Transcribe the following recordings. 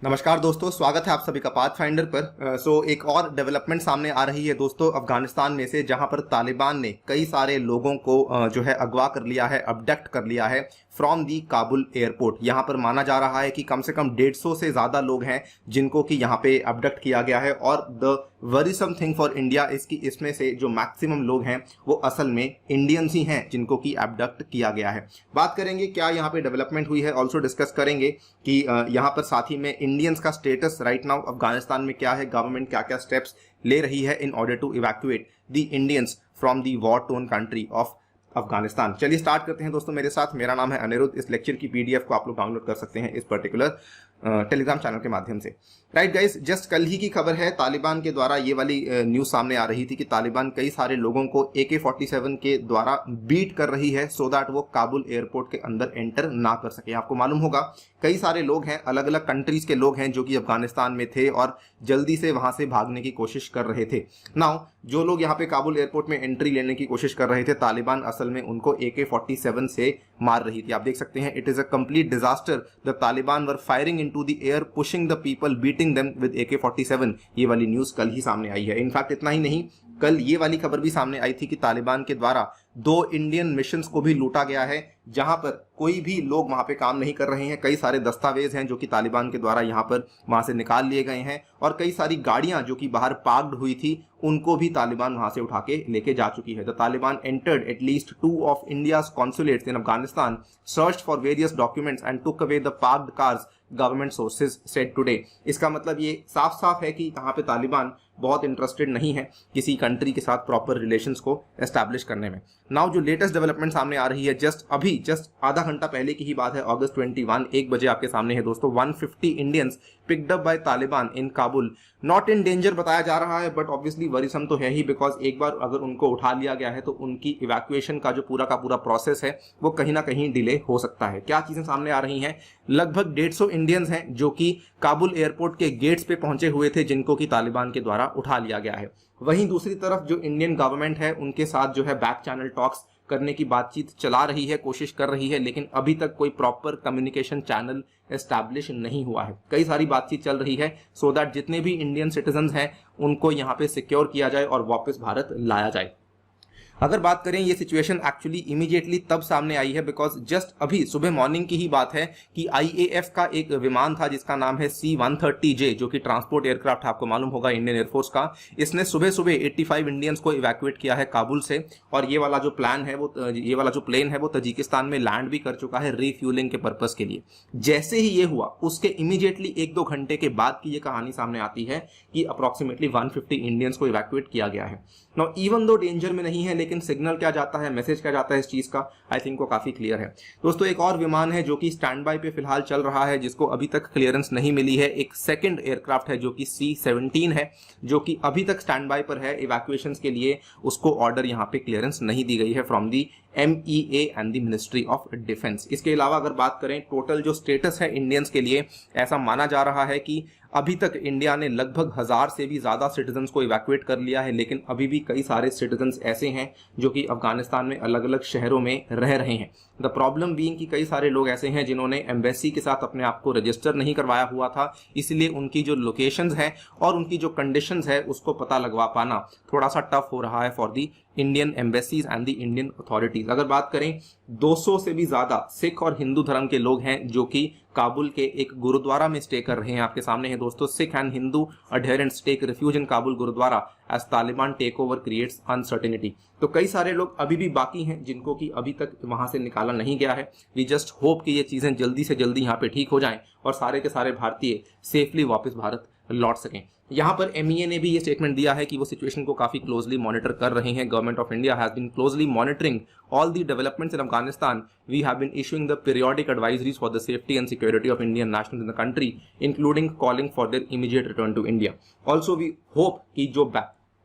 नमस्कार दोस्तों, स्वागत है आप सभी का पाथ फाइंडर पर। एक और डेवलपमेंट सामने आ रही है दोस्तों अफगानिस्तान में से, जहां पर तालिबान ने कई सारे लोगों को जो है अगवा कर लिया है, अबडक्ट कर लिया है फ्रॉम दी काबुल एयरपोर्ट। यहां पर माना जा रहा है कि कम से कम 150 से ज़्यादा लोग हैं जिनको कि यहां पे अबडक्ट किया गया है। और the worrisome thing for India इसकी इसमें से जो मैक्सिमम लोग हैं वो असल में इंडियंस ही हैं जिनको कि अबडक्ट किया गया है। बात करेंगे क्या यहाँ पे डेवलपमेंट हुई है, ऑल्सो डिस्कस करेंगे कि यहाँ पर साथ ही में इंडियंस का स्टेटस राइट नाउ अफगानिस्तान में क्या है, गवर्नमेंट क्या क्या स्टेप्स ले रही है in order to evacuate the Indians from the war torn country of Afghanistan. चलिए स्टार्ट करते हैं दोस्तों मेरे साथ। मेरा नाम है अनिरुद्ध। इस लेक्चर की पीडीएफ को आप लोग डाउनलोड कर सकते हैं इस पर्टिकुलर टेलीग्राम चैनल के माध्यम से। राइट गाइस, जस्ट कल ही की खबर है, तालिबान के द्वारा ये वाली न्यूज़ सामने आ रही थी कि तालिबान कई सारे लोगों को AK-47 के द्वारा बीट कर रही है सो दैट वो काबुल एयरपोर्ट के अंदर एंटर ना कर सके। आपको मालूम होगा कई सारे लोग हैं, अलग अलग कंट्रीज के लोग हैं जो कि अफगानिस्तान में थे और जल्दी से वहां से भागने की कोशिश कर रहे थे। नाउ जो लोग यहाँ पे काबुल एयरपोर्ट में एंट्री लेने की कोशिश कर रहे थे, तालिबान असल में उनको AK-47 से मार रही थी। आप देख सकते हैं, it is a complete disaster. The Taliban were firing into the air, pushing the people, beating them with AK-47। ये वाली न्यूज कल ही सामने आई है। इनफैक्ट इतना ही नहीं, कल ये वाली खबर भी सामने आई थी कि तालिबान के द्वारा 2 इंडियन मिशंस को भी लूटा गया है, जहां पर कोई भी लोग वहां पे काम नहीं कर रहे हैं। कई सारे दस्तावेज हैं जो कि तालिबान के द्वारा यहां पर वहां से निकाल लिए गए हैं, और कई सारी गाड़ियां जो कि बाहर पार्क्ड हुई थी उनको भी तालिबान वहां से उठा के लेके जा चुकी है। The Taliban entered at least 2 of India's consulates in Afghanistan, searched for various documents and took away the parked cars, government sources said today. इसका मतलब ये साफ साफ है कि यहाँ पे तालिबान बहुत इंटरेस्टेड नहीं है किसी कंट्री के साथ प्रॉपर रिलेशंस को एस्टैब्लिश करने में। नाउ जो लेटेस्ट डेवलपमेंट सामने आ रही है, जस्ट आधा घंटा पहले की ही बात है, अगस्त 21 1 बजे आपके सामने है दोस्तों। 150 Indians picked up by Taliban in Kabul, not in danger बताया जा रहा है, बट ऑब्वियसली वरीसम तो है ही, बिकॉज एक बार अगर उनको उठा लिया गया है तो उनकी इवैक्यूएशन का जो पूरा का पूरा प्रोसेस है वो कहीं ना कहीं डिले हो सकता है। क्या चीजें सामने आ रही हैं, लगभग 150 इंडियंस हैं जो कि काबुल एयरपोर्ट के गेट्स पे पहुंचे हुए थे, जिनको कि तालिबान के द्वारा उठा लिया गया है। वहीं दूसरी तरफ जो इंडियन गवर्नमेंट है उनके साथ जो है बैक चैनल टॉक्स करने की बातचीत चला रही है, कोशिश कर रही है, लेकिन अभी तक कोई प्रॉपर कम्युनिकेशन चैनल एस्टैब्लिश नहीं हुआ है। कई सारी बातचीत चल रही है सो दैट जितने भी इंडियन सिटीजन हैं उनको यहाँ पे सिक्योर किया जाए और वापस भारत लाया जाए। अगर बात करें, ये सिचुएशन एक्चुअली इमीडिएटली तब सामने आई है बिकॉज जस्ट अभी सुबह मॉर्निंग की ही बात है कि IAF का एक विमान था जिसका नाम है C-130J, जो कि ट्रांसपोर्ट एयरक्राफ्ट आपको मालूम होगा इंडियन एयरफोर्स का। इसने सुबह सुबह 85 इंडियंस को इवैक्यूएट किया है काबुल से, और ये वाला जो प्लान है ये वाला जो प्लेन है वो तजिकिस्तान में लैंड भी कर चुका है रीफ्यूलिंग के पर्पज के लिए। जैसे ही ये हुआ उसके इमीडिएटली 1-2 घंटे के बाद की ये कहानी सामने आती है कि अप्रोक्सीमेटली 150 इंडियंस को इवैक्यूएट किया गया है। नाउ इवन दो डेंजर में नहीं है, लेकिन सिग्नल क्या जाता है, मैसेज क्या जाता है इस चीज का, आई थिंक वो काफी क्लियर है दोस्तों। एक और विमान है जो कि स्टैंड बाय पे फिलहाल चल रहा है, जिसको अभी तक क्लियरेंस नहीं मिली है। एक सेकंड एयरक्राफ्ट है जो कि C-17 है, जो कि अभी तक स्टैंड बाय पर है इवैक्यूएशन के लिए। उसको ऑर्डर यहाँ पे क्लियरेंस नहीं दी गई है from the MEA and the ministry of defence. इसके अलावा अगर बात करें टोटल जो स्टेटस है इंडियंस के लिए, ऐसा माना जा रहा है कि अभी तक इंडिया ने लगभग 1000 से भी ज्यादा सिटीजन्स को इवैक्यूएट कर लिया है, लेकिन अभी भी कई सारे सिटीजन्स ऐसे हैं जो कि अफगानिस्तान में अलग अलग शहरों में रह रहे हैं। द प्रॉब्लम बीइंग कि कई सारे लोग ऐसे हैं जिन्होंने एम्बेसी के साथ अपने आप को रजिस्टर नहीं करवाया हुआ था, इसलिए उनकी जो लोकेशंस हैं और उनकी जो कंडीशंस है उसको पता लगवा पाना थोड़ा सा टफ हो रहा है for the Indian embassies and the Indian authorities. अगर बात करें, 200 से भी ज्यादा सिख और हिंदू धर्म के लोग हैं जो कि काबुल के एक गुरुद्वारा में स्टे कर रहे हैं। आपके सामने है दोस्तों, Sikh and Hindu adherents take refuge in Kabul gurdwara as Taliban take over creates uncertainty. तो कई सारे लोग अभी भी बाकी हैं जिनको कि अभी तक वहां से निकाला नहीं गया है। वी जस्ट होप कि ये चीजें जल्दी से जल्दी यहाँ पे ठीक हो जाएं और सारे के सारे भारतीय सेफली वापस भारत लौट सकें। यहाँ पर MEA ने भी ये स्टेटमेंट दिया है कि वो सिचुएशन को काफी क्लोजली मॉनिटर कर रहे हैं। Government of India has been closely monitoring all the developments in Afghanistan. We have been issuing the periodic advisories for the safety and security of Indian nationals in the country, including calling for their immediate return to India. Also, we hope कि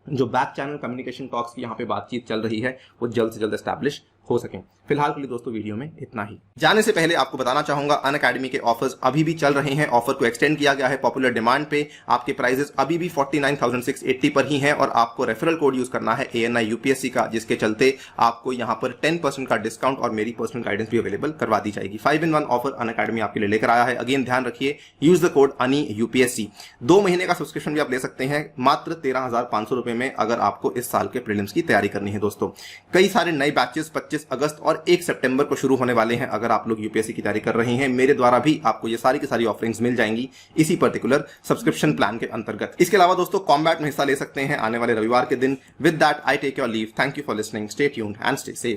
जो back channel communication talks की यहाँ पे बातचीत चल रही है वो जल्द से जल्द एस्टैब्लिश हो सकें। फिलहाल के लिए दोस्तों वीडियो में इतना ही। जाने से पहले आपको बताना चाहूंगा अनअकैडमी के ऑफर्स अभी भी चल रहे हैं। ऑफर को एक्सटेंड किया गया है पॉपुलर डिमांड पे। आपके प्राइजेस अभी भी 49,680 पर ही हैं और आपको रेफरल कोड यूज करना है ANI UPSC का, जिसके चलते आपको यहां पर 10% का डिस्काउंट और मेरी पर्सनल गाइडेंस भी अवेलेबल करवा दी जाएगी। 5-in-1 ऑफर अनअकैडमी आपके लिए लेकर आया है। अगेन ध्यान रखिए, use the code ANI UPSC। 2 महीने का सब्सक्रिप्शन भी आप ले सकते हैं मात्र 13,500 रुपए में, अगर आपको इस साल के प्रीलिम्स की तैयारी करनी है। दोस्तों कई सारे नए बैचेस 25 अगस्त और 1 सितंबर को शुरू होने वाले हैं। अगर आप लोग यूपीएससी की तैयारी कर रहे हैं, मेरे द्वारा भी आपको ये सारी की सारी ऑफरिंग्स मिल जाएंगी इसी पर्टिकुलर सब्सक्रिप्शन प्लान के अंतर्गत। इसके अलावा दोस्तों कॉम्बैट में हिस्सा ले सकते हैं आने वाले रविवार के दिन। With that I take your leave. Thank you for listening. Stay tuned and stay safe.